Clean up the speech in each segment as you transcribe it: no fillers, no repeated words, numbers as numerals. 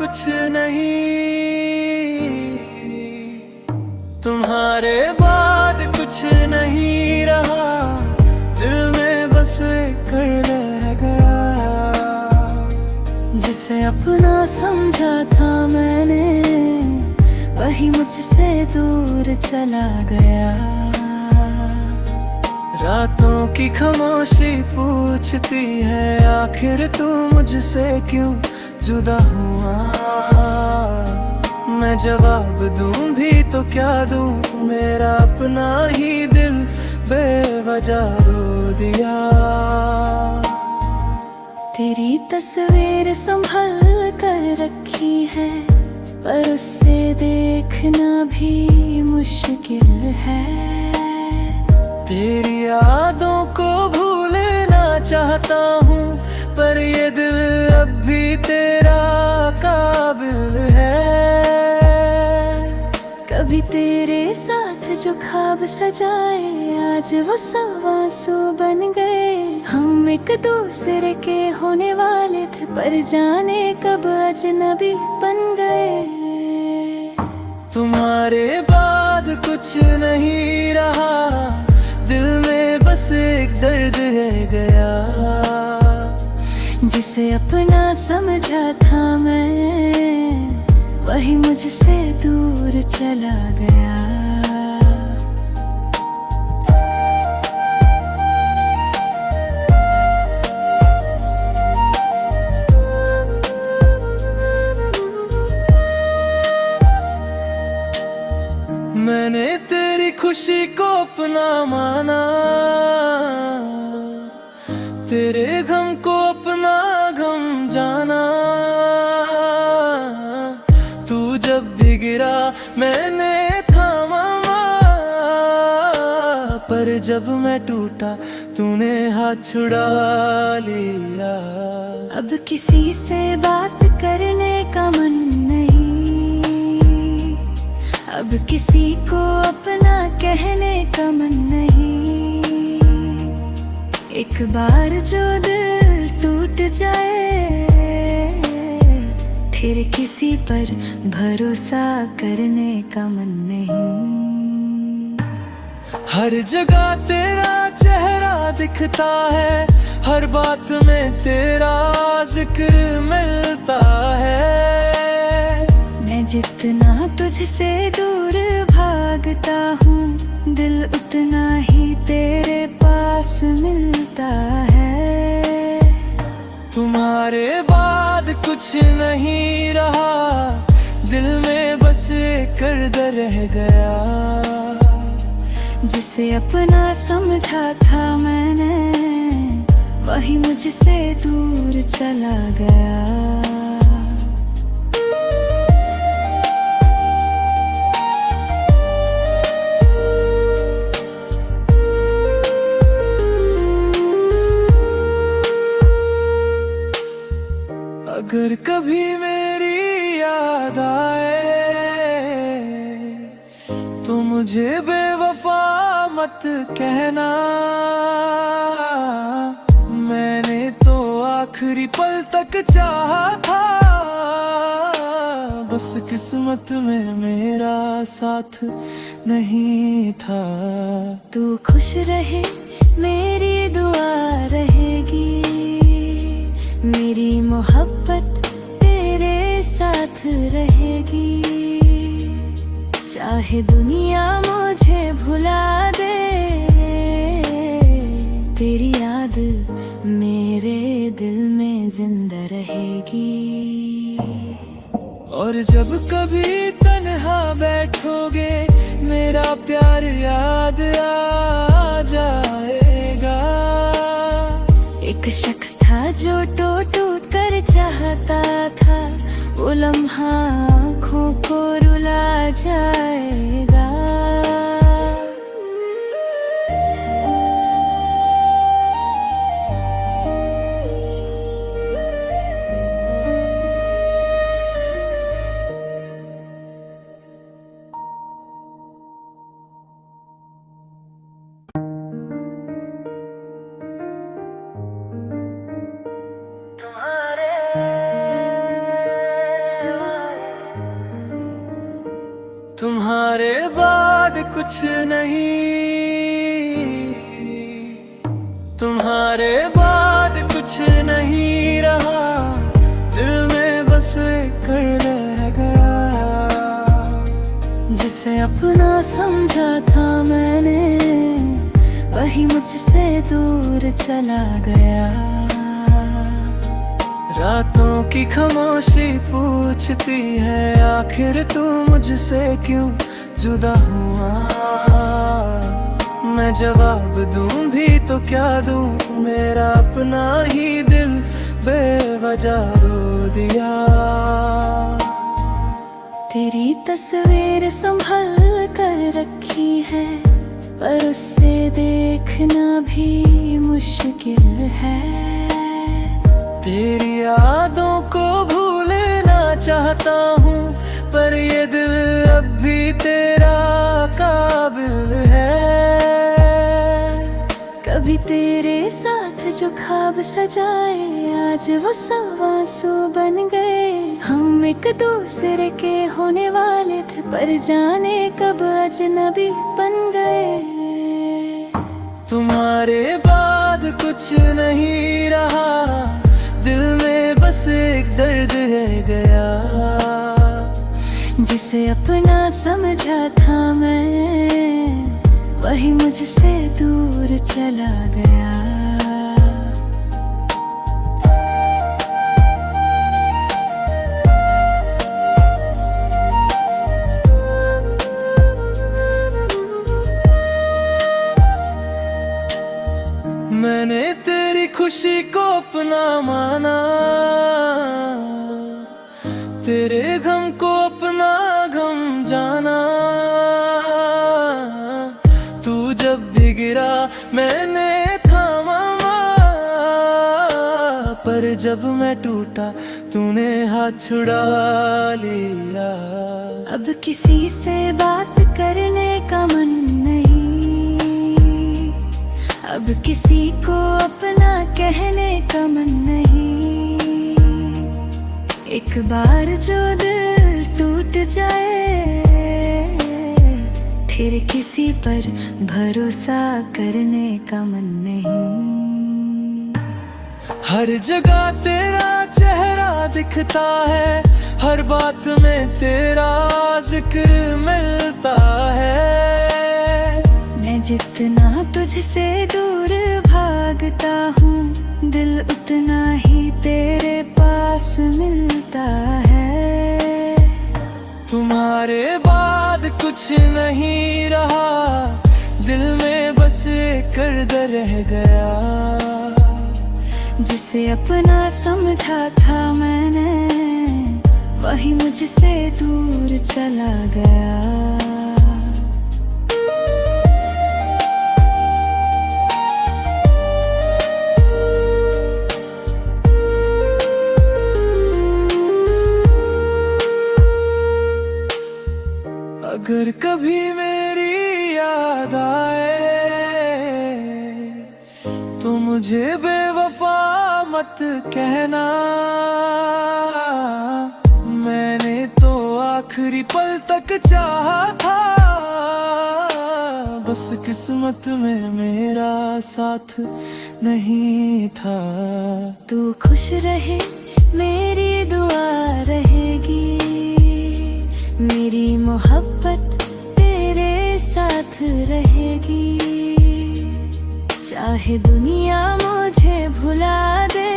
कुछ नहीं, तुम्हारे बाद कुछ नहीं रहा, दिल में बस एक रह गया। जिसे अपना समझा था मैंने, वही मुझसे दूर चला गया। रातों की खामोशी पूछती है, आखिर तू मुझसे क्यों जुदा हुआ। मैं जवाब दूं भी तो क्या दूं, मेरा अपना ही दिल बेवजह रो दिया। तेरी तस्वीर संभल कर रखी है, पर उससे देखना भी मुश्किल है। तेरी यादों को भूलना चाहता हूँ, पर ये दिल अब भी तेरा काबिल है। कभी तेरे साथ जो ख्वाब सजाए, आज वो सब आंसू बन गए। हम एक दूसरे के होने वाले थे, पर जाने कब अजनबी बन गए। तुम्हारे बाद कुछ नहीं रहा, दिल में बस एक दर्द रह गया। जिसे अपना समझा था मैं, वही मुझसे दूर चला गया। मैंने तेरी खुशी को अपना माना, तेरे गम को अपना गम जाना। तू जब भी गिरा मैंने थामा, पर जब मैं टूटा तूने हाथ छुड़ा लिया। अब किसी से बात करने का मन नहीं, अब किसी को अपना कहने का मन नहीं। एक बार जो दिल टूट जाए, फिर किसी पर भरोसा करने का मन नहीं। हर जगह तेरा चेहरा दिखता है, हर बात में तेरा जिक्र मिलता है। मैं जितना तुझसे दूर भागता हूँ, दिल उतना ही तेरे पास मिलता है। तुम्हारे बाद कुछ नहीं रहा, दिल में बस एक दर्द रह गया। जिसे अपना समझा था मैंने, वही मुझसे दूर चला गया। अगर कभी मेरी याद आए, तो मुझे बेवफा मत कहना। मैंने तो आखिरी पल तक चाहा था, बस किस्मत में मेरा साथ नहीं था। तू खुश रहे मेरी दुआ रहेगी, मेरी मोहब्बत तेरे साथ रहेगी। चाहे दुनिया मुझे भुला दे, तेरी याद मेरे दिल में जिंदा रहेगी। और जब कभी तन्हा बैठोगे, मेरा प्यार याद आ जाएगा। एक शख्स था जो टूट कर चाहता था, वो लम्हा आँखों को रुला जाएगा। तुम्हारे तुम्हारे बाद कुछ नहीं, तुम्हारे बाद कुछ नहीं रहा, दिल में बस एक रह गया। जिसे अपना समझा था मैंने, वही मुझसे दूर चला गया। रातों की खामोशी पूछती है, आखिर तू मुझसे क्यों जुदा हुआ। मैं जवाब दूं भी तो क्या दूं, मेरा अपना ही दिल बेवजह रो दिया। तेरी तस्वीर संभल कर रखी है, पर उससे देखना भी मुश्किल है। तेरी यादों को भूलना चाहता हूँ, पर ये दिल अब भी तेरा काबिल है। कभी तेरे साथ जो ख्वाब सजाए, आज वो सब आंसू बन गए। हम एक दूसरे के होने वाले थे, पर जाने कब अजनबी बन गए। तुम्हारे बाद कुछ नहीं रहा, दिल में बस एक दर्द रह गया। जिसे अपना समझा था मैं, वही मुझसे दूर चला गया। मैंने तेरी खुशी को अपना माना, तेरे गम को अपना गम जाना। तू जब भी गिरा मैंने थामा, पर जब मैं टूटा तूने हाथ छुड़ा लिया। अब किसी से बात करने का मन नहीं, अब किसी को अपना कहने का मन नहीं। एक बार जो दिल टूट जाए, फिर किसी पर भरोसा करने का मन नहीं। हर जगह तेरा चेहरा दिखता है, हर बात में तेरा जिक्र मिलता है। मैं जितना तुझसे दूर भागता हूँ, दिल उतना ही तेरे पास मिलता है। तुम्हारे बाद कुछ नहीं रहा, दिल में बस एक दर्द रह गया। जिसे अपना समझा था मैंने, वही मुझसे दूर चला गया। अगर कभी मेरी याद आए, तो मुझे बेवफा मत कहना। मैंने तो आखिरी पल तक चाहा था, बस किस्मत में मेरा साथ नहीं था। तू खुश रहे मेरी दुआ रहेगी, मेरी मोहब्बत तेरे साथ रहेगी। चाहे दुनिया मुझे भुला दे,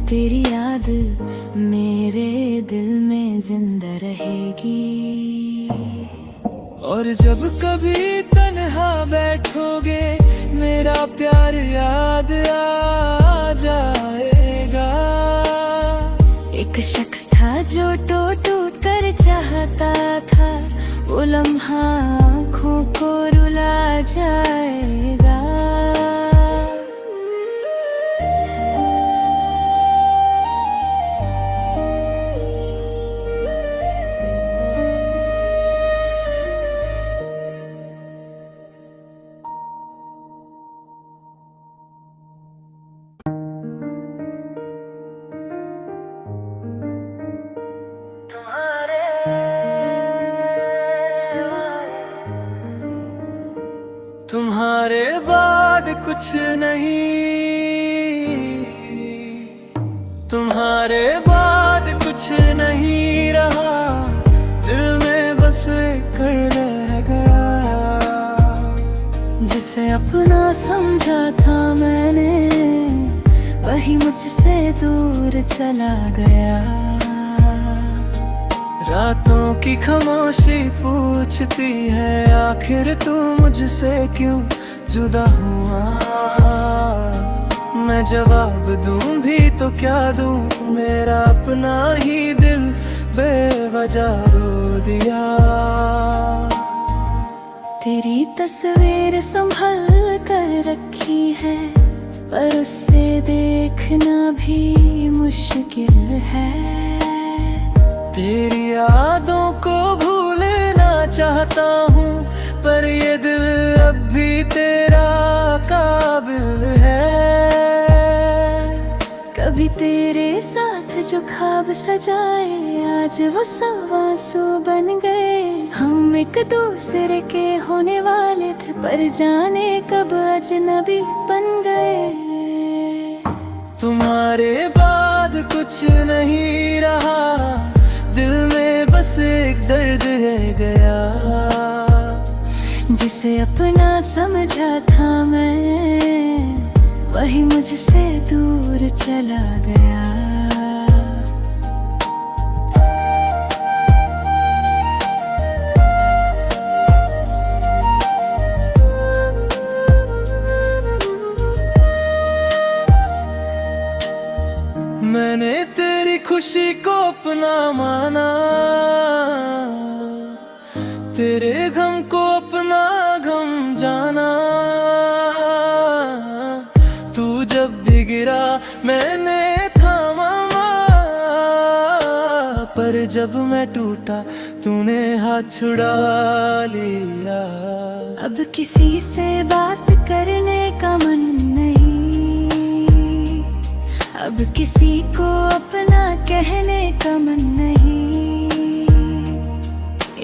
तेरी याद मेरे दिल में जिंदा रहेगी। और जब कभी तन्हा बैठोगे, मेरा प्यार याद आ जाएगा। एक शख्स था जो टूट कर चाहता था, वो लम्हा आँखों को रुला जाएगा। तुम्हारे कुछ नहीं, तुम्हारे बाद कुछ नहीं रहा, दिल में बस एक दर्द रह गया। जिसे अपना समझा था मैंने, वही मुझसे दूर चला गया। रातों की खामोशी पूछती है, आखिर तू मुझसे क्यों जुदा हुआ। मैं जवाब दूं भी तो क्या दूं, मेरा अपना ही दिल बेवजह रो दिया। तेरी तस्वीर संभल कर रखी है, पर उससे देखना भी मुश्किल है। तेरी यादों को भूलना चाहता हूँ, पर ये दिल अब भी तेरा काबिल है। कभी तेरे साथ जो ख्वाब सजाए, आज वो सब आंसू बन गए। हम एक दूसरे के होने वाले थे, पर जाने कब अजनबी बन गए। तुम्हारे बाद कुछ नहीं रहा, दिल में बस एक दर्द रह गया। जिसे अपना समझा था मैं, वही मुझसे दूर चला गया। मैंने तेरी खुशी को अपना माना, तेरे गम को अपना गम जाना। तू जब भी गिरा मैंने थामा, पर जब मैं टूटा तूने हाथ छुड़ा लिया। अब किसी से बात करने का मन नहीं, अब किसी को अपना कहने का मन नहीं।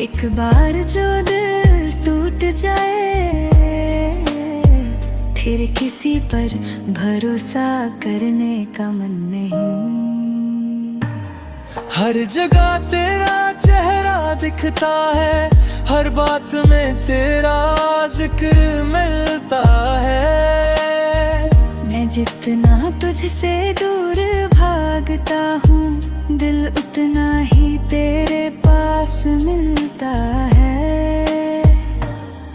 एक बार जो दिल टूट जाए, फिर किसी पर भरोसा करने का मन नहीं। हर जगह तेरा चेहरा दिखता है, हर बात में तेरा जिक्र मिलता है। मैं जितना तुझसे दूर भागता हूँ, दिल उतना ही तेरे पास मिलता है।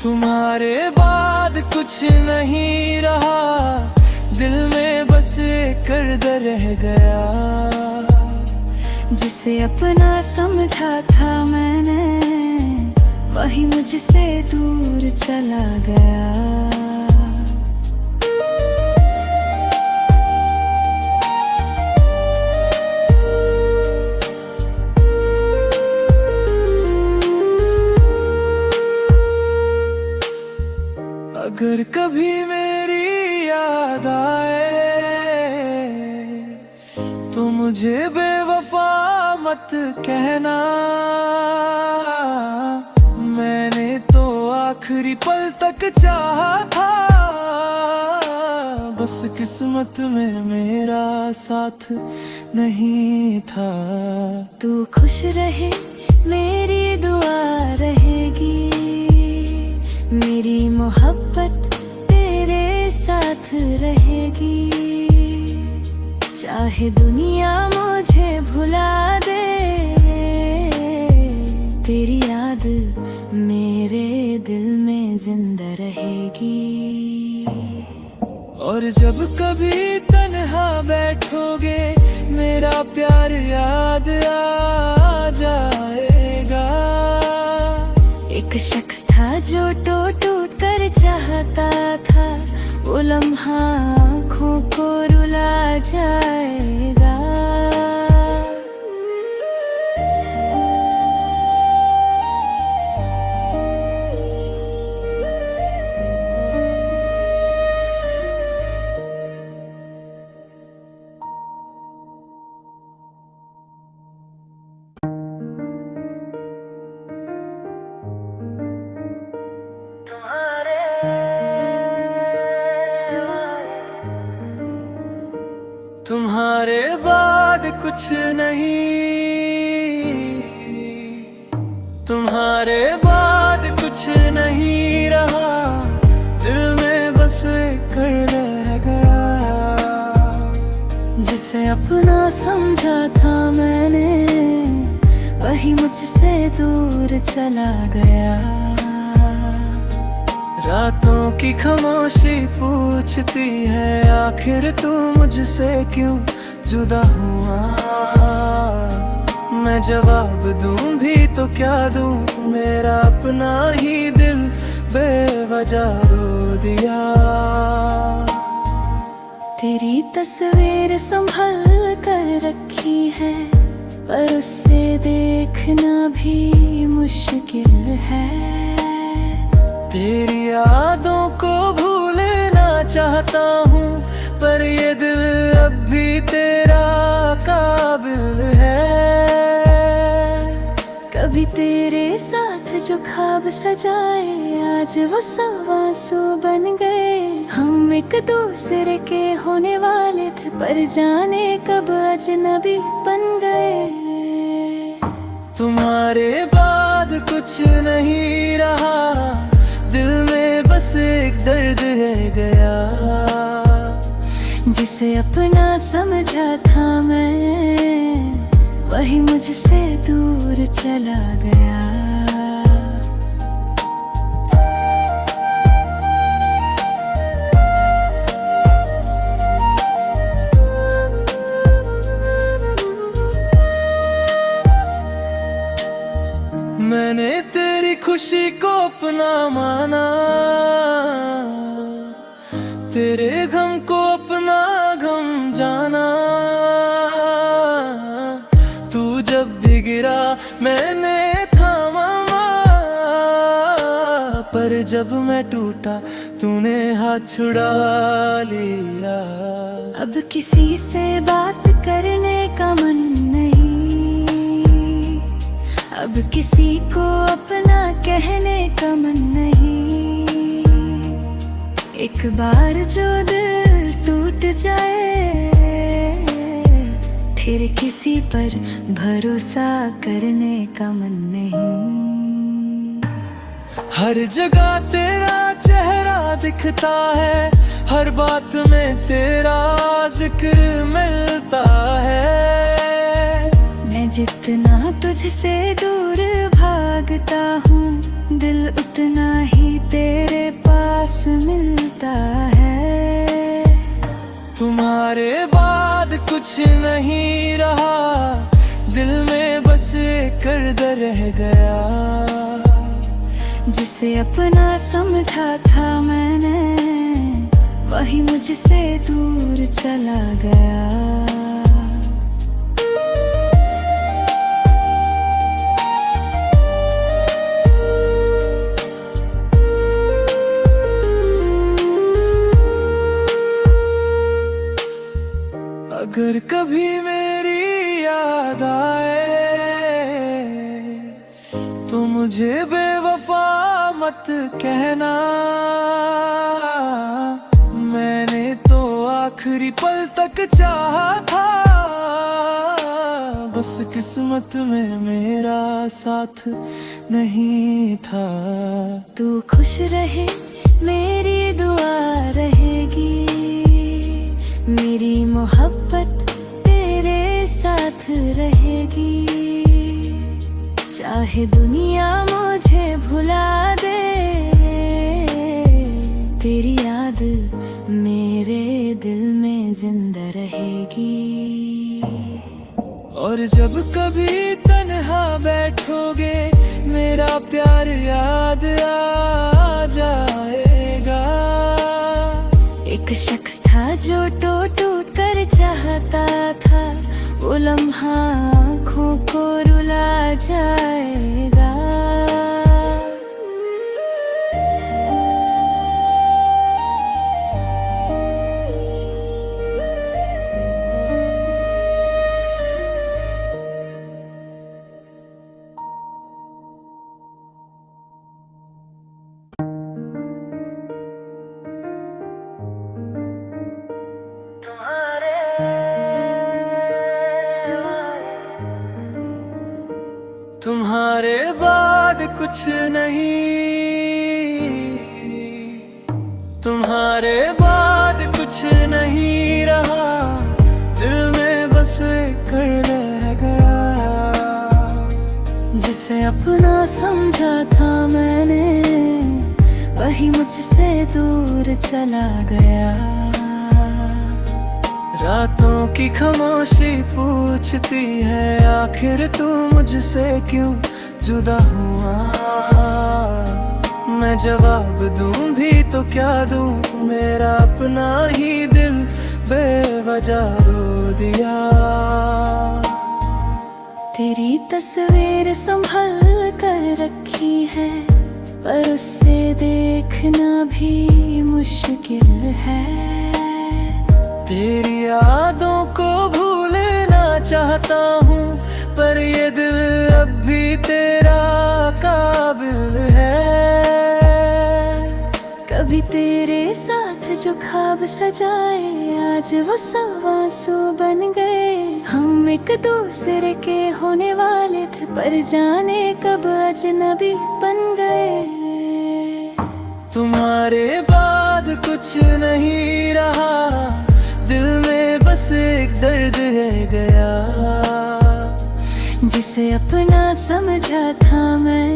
तुम्हारे बाद कुछ नहीं रहा, दिल में बस एक दर्द रह गया। जिसे अपना समझा था मैंने, वही मुझसे दूर चला गया। अगर कभी मेरी याद आए, तो मुझे बेवफा मत कहना। मैंने तो आखिरी पल तक चाहा था, बस किस्मत में मेरा साथ नहीं था। तू खुश रहे मेरी दुआ रहेगी, मेरी मोहब्बत तेरे साथ रहेगी। चाहे दुनिया मुझे भुला दे, तेरी याद मेरे दिल में जिंदा रहेगी। और जब कभी तन्हा बैठोगे, मेरा प्यार याद आ जाएगा। एक शख्स था जो टूट कर चाहता था, वो लम्हा आँखों को रुला जाएगा। कुछ नहीं, तुम्हारे बाद कुछ नहीं रहा, दिल में बस एक दर्द रह गया। जिसे अपना समझा था मैंने, वही मुझसे दूर चला गया। रातों की खामोशी पूछती है, आखिर तू मुझसे क्यों जुदा हुआ। मैं जवाब दूं भी तो क्या दूं, मेरा अपना ही दिल बेवजह रो दिया। तेरी तस्वीर संभल कर रखी है, पर उससे देखना भी मुश्किल है। तेरी यादों को भूलना चाहता हूँ, पर ये दिल अब भी तेरा काबिल है। कभी तेरे साथ जो ख्वाब सजाए, आज वो सब आंसू बन गए। हम एक दूसरे के होने वाले थे, पर जाने कब अजनबी बन गए। तुम्हारे बाद कुछ नहीं रहा, दिल में बस एक दर्द रह गया। जिसे अपना समझा था मैं, वही मुझसे दूर चला गया। मैंने तेरी खुशी को अपना माना, तेरे गम को अपना गम जाना। तू जब भी गिरा मैंने थामा, पर जब मैं टूटा तूने हाथ छुड़ा लिया। अब किसी से बात करने का मन नहीं, अब किसी को अपना कहने का मन नहीं। एक बार जो दिल टूट जाए, फिर किसी पर भरोसा करने का मन नहीं। हर जगह तेरा चेहरा दिखता है, हर बात में तेरा जिक्र मिलता है। मैं जितना तुझसे दूर भागता हूँ, दिल उतना ही तेरे पास मिलता है। तुम्हारे बाद कुछ नहीं रहा, दिल में बस एक दर्द रह गया। जिसे अपना समझा था मैंने, वही मुझसे दूर चला गया। अगर कभी मेरी याद आए, तो मुझे बेवफा मत कहना। मैंने तो आखिरी पल तक चाहा था, बस किस्मत में मेरा साथ नहीं था। तू खुश रहे मेरी दुआ रहेगी, मेरी मोहब्बत तेरे साथ रहेगी। चाहे दुनिया मुझे भुला दे, तेरी याद मेरे दिल में जिंदा रहेगी। और जब कभी तन्हा बैठोगे, मेरा प्यार याद आ जाएगा। एक शख्स था जो टूट कर चाहता था, वो लम्हा आँखों को रुला जाएगा। तुम्हारे बाद कुछ नहीं, तुम्हारे बाद कुछ नहीं रहा, दिल में बस एक रह गया। जिसे अपना समझा था मैंने, वही मुझसे दूर चला गया। रातों की खामोशी पूछती है, आखिर तू मुझसे क्यों जुदा हुआ। मैं जवाब दूं भी तो क्या दूं, मेरा अपना ही दिल बेवजह रो दिया। तेरी तस्वीर संभल कर रखी है, पर उससे देखना भी मुश्किल है। तेरी यादों को भूलना चाहता हूँ, पर ये दिल अब भी तेरा काबिल है। कभी तेरे साथ जो ख्वाब सजाए, आज वो सब आंसू बन गए। हम एक दूसरे के होने वाले थे, पर जाने कब अजनबी बन गए। तुम्हारे बाद कुछ नहीं रहा, दिल में बस एक दर्द रह गया। जिसे अपना समझा था मैं,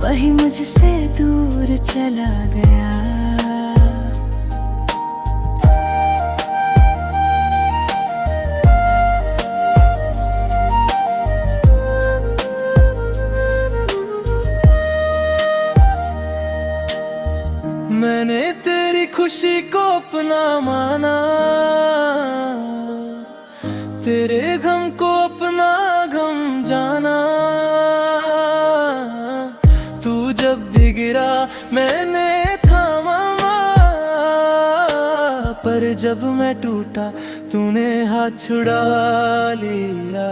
वही मुझसे दूर चला गया। मैंने तेरी खुशी को अपना माना, तेरे गम को अपना गम जाना। तू जब भी गिरा मैंने थामा, पर जब मैं टूटा तूने हाथ छुड़ा लिया।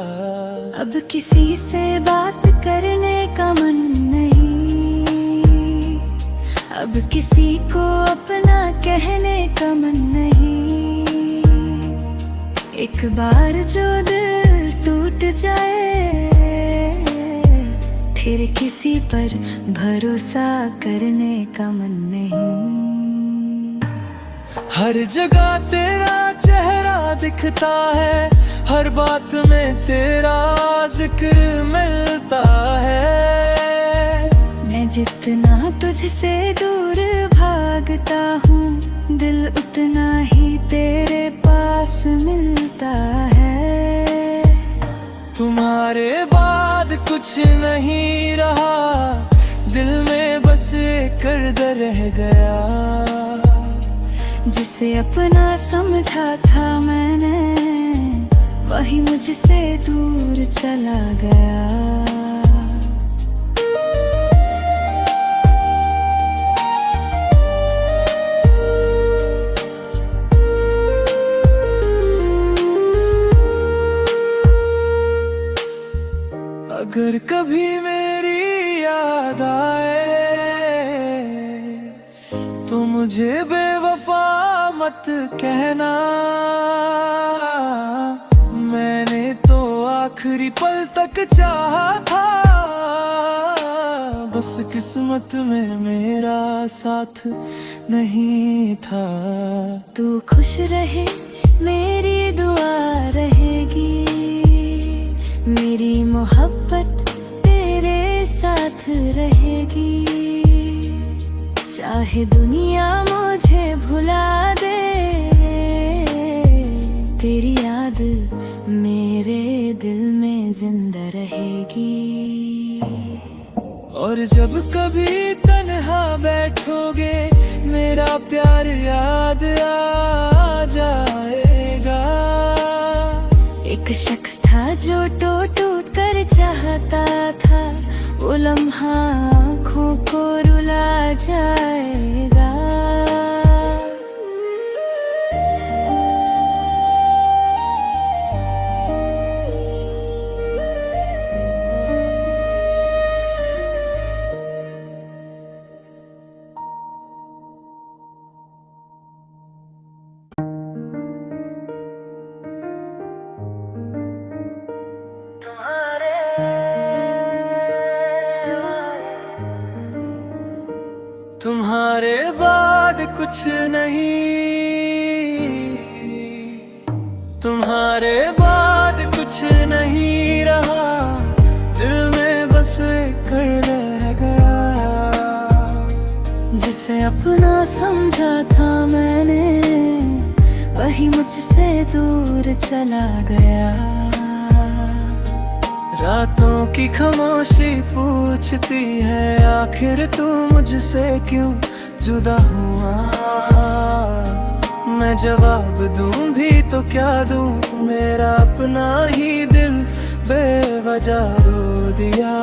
अब किसी से बात करने का मन नहीं, अब किसी को अपना कहने का मन नहीं। एक बार जो दिल टूट जाए, फिर किसी पर भरोसा करने का मन नहीं। हर जगह तेरा चेहरा दिखता है, हर बात में तेरा जिक्र मिलता है। मैं जितना तुझसे दूर भागता हूँ, दिल उतना ही तेरे पास मिलता है। तुम्हारे बाद कुछ नहीं रहा, दिल में बस एक दर्द रह गया। जिसे अपना समझा था मैंने, वही मुझसे दूर चला गया। अगर कभी मेरी याद आए, तो मुझे बेवफा मत कहना। मैंने तो आखिरी पल तक चाहा था, बस किस्मत में मेरा साथ नहीं था। तू खुश रहे मेरी दुआ रहेगी, मेरी मोहब्बत तेरे साथ रहेगी। चाहे दुनिया मुझे भुला दे, तेरी याद मेरे दिल में जिंदा रहेगी। और जब कभी तन्हा बैठोगे, मेरा प्यार याद आ जाएगा। एक शख्स था जो टूट कर चाहता था, वो लम्हा आँखों को रुला जाएगा। तुम्हारे तुम्हारे बाद कुछ नहीं, तुम्हारे बाद कुछ नहीं रहा, दिल में बस एक दर्द रह गया। जिसे अपना समझा था मैंने, वही मुझसे दूर चला गया। रातों की खामोशी पूछती है, आखिर तू मुझसे क्यों जुदा हुआ। मैं जवाब दूं भी तो क्या दूं, मेरा अपना ही दिल बेवजह रो दिया।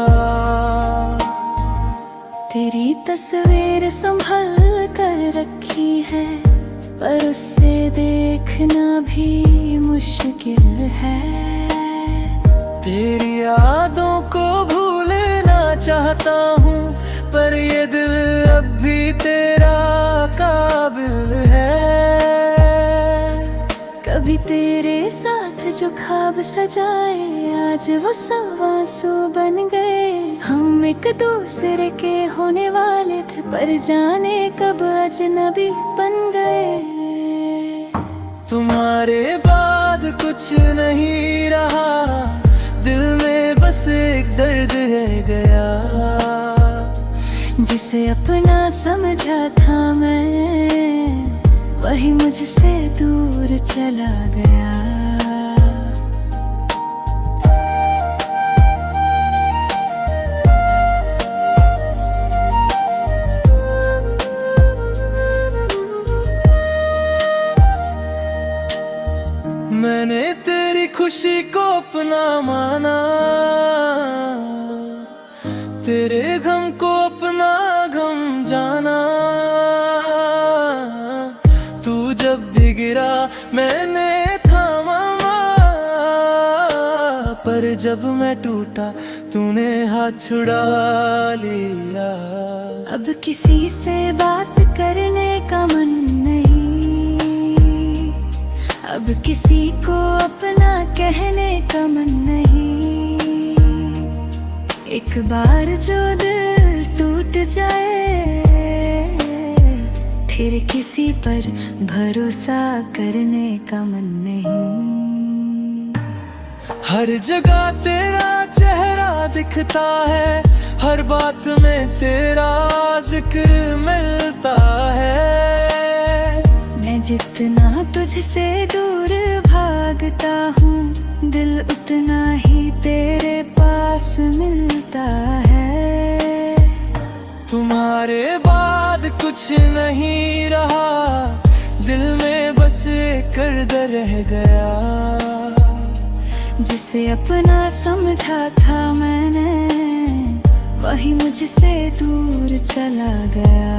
तेरी तस्वीर संभल कर रखी है, पर उससे देखना भी मुश्किल है। तेरी यादों को भूलना चाहता हूँ, पर ये दिल अब भी तेरा काबिल है। कभी तेरे साथ जो ख्वाब सजाए, आज वो सब आंसू बन गए। हम एक दूसरे के होने वाले थे, पर जाने कब अजनबी बन गए। तुम्हारे बाद कुछ नहीं रहा, दिल में बस एक दर्द रह गया। जिसे अपना समझा था मैं, वही मुझसे दूर चला गया। मैंने तेरी खुशी को अपना माना, तेरे गम को अपना गम जाना। तू जब भी गिरा मैंने थामा, पर जब मैं टूटा तूने हाथ छुड़ा लिया। अब किसी से बात करने का मन नहीं, अब किसी को अपना कहने का मन नहीं। एक बार जो दिल टूट जाए, फिर किसी पर भरोसा करने का मन नहीं। हर जगह तेरा चेहरा दिखता है, हर बात में तेरा जिक्र मिलता है। मैं जितना तुझसे दूर भागता हूँ, दिल उतना ही तेरे पास मिलता है। तुम्हारे बाद कुछ नहीं रहा, दिल में बस एक दर्द रह गया। जिसे अपना समझा था मैंने, वही मुझसे दूर चला गया।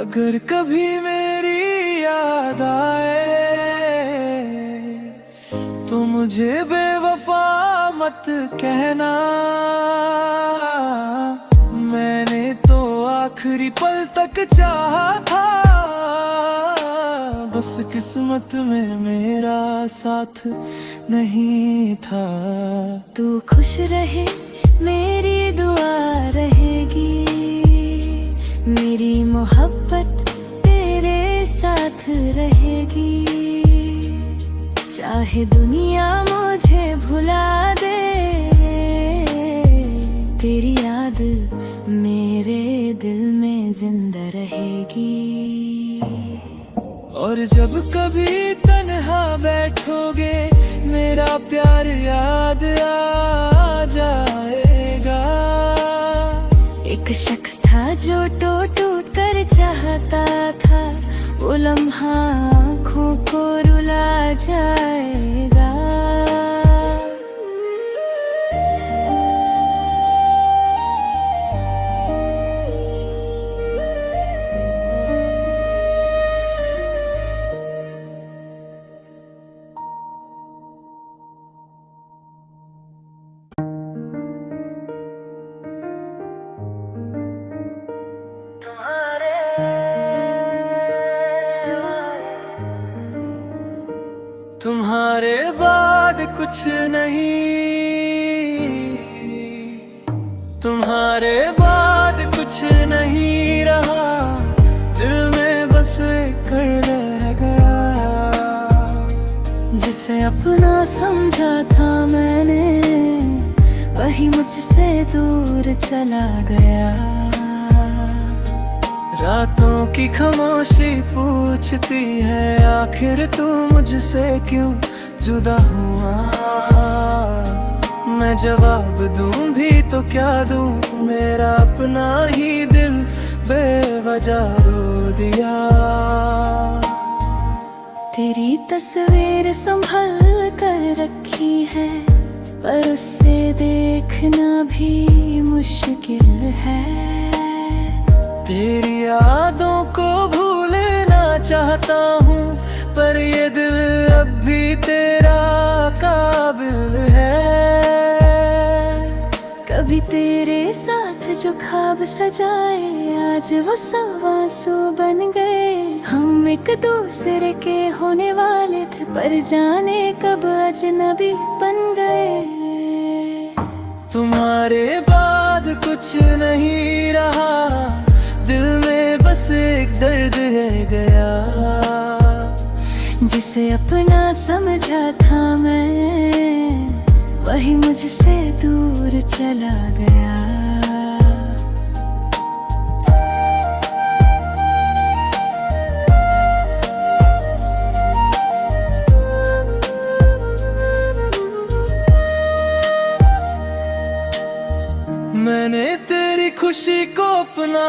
अगर कभी मेरी याद आए, तो मुझे बेवफा मत कहना। मैंने तो आखिरी पल तक चाहा था, बस किस्मत में मेरा साथ नहीं था। तू खुश रहे मेरी दुआ रहेगी, मेरी मोहब्बत तेरे साथ रहेगी। चाहे दुनिया मुझे भुला दे, तेरी याद मेरे दिल में जिंदा रहेगी। और जब कभी तन्हा बैठोगे, मेरा प्यार याद आ जाएगा। एक शख्स था जो टूट कर चाहता था, वो लम्हा आँखों को रुला जाएगा। कुछ नहीं, तुम्हारे बाद कुछ नहीं रहा, दिल में बस एक दर्द रह गया। जिसे अपना समझा था मैंने, वही मुझसे दूर चला गया। रातों की खामोशी पूछती है, आखिर तू मुझसे क्यों जुदा हुआ। मैं जवाब दूं भी तो क्या दूं, मेरा अपना ही दिल बेवजह रो दिया। तेरी तस्वीर संभल कर रखी है, पर उससे देखना भी मुश्किल है। तेरी यादों को भूलना चाहता हूँ, पर ये दिल अब भी तेरा काबिल है। कभी तेरे साथ जो ख्वाब सजाए, आज वो सब आंसू बन गए। हम एक दूसरे के होने वाले थे, पर जाने कब अजनबी बन गए। तुम्हारे बाद कुछ नहीं रहा, दिल में बस एक दर्द रह गया। जिसे अपना समझा था मैं, वही मुझसे दूर चला गया। मैंने तेरी खुशी को अपना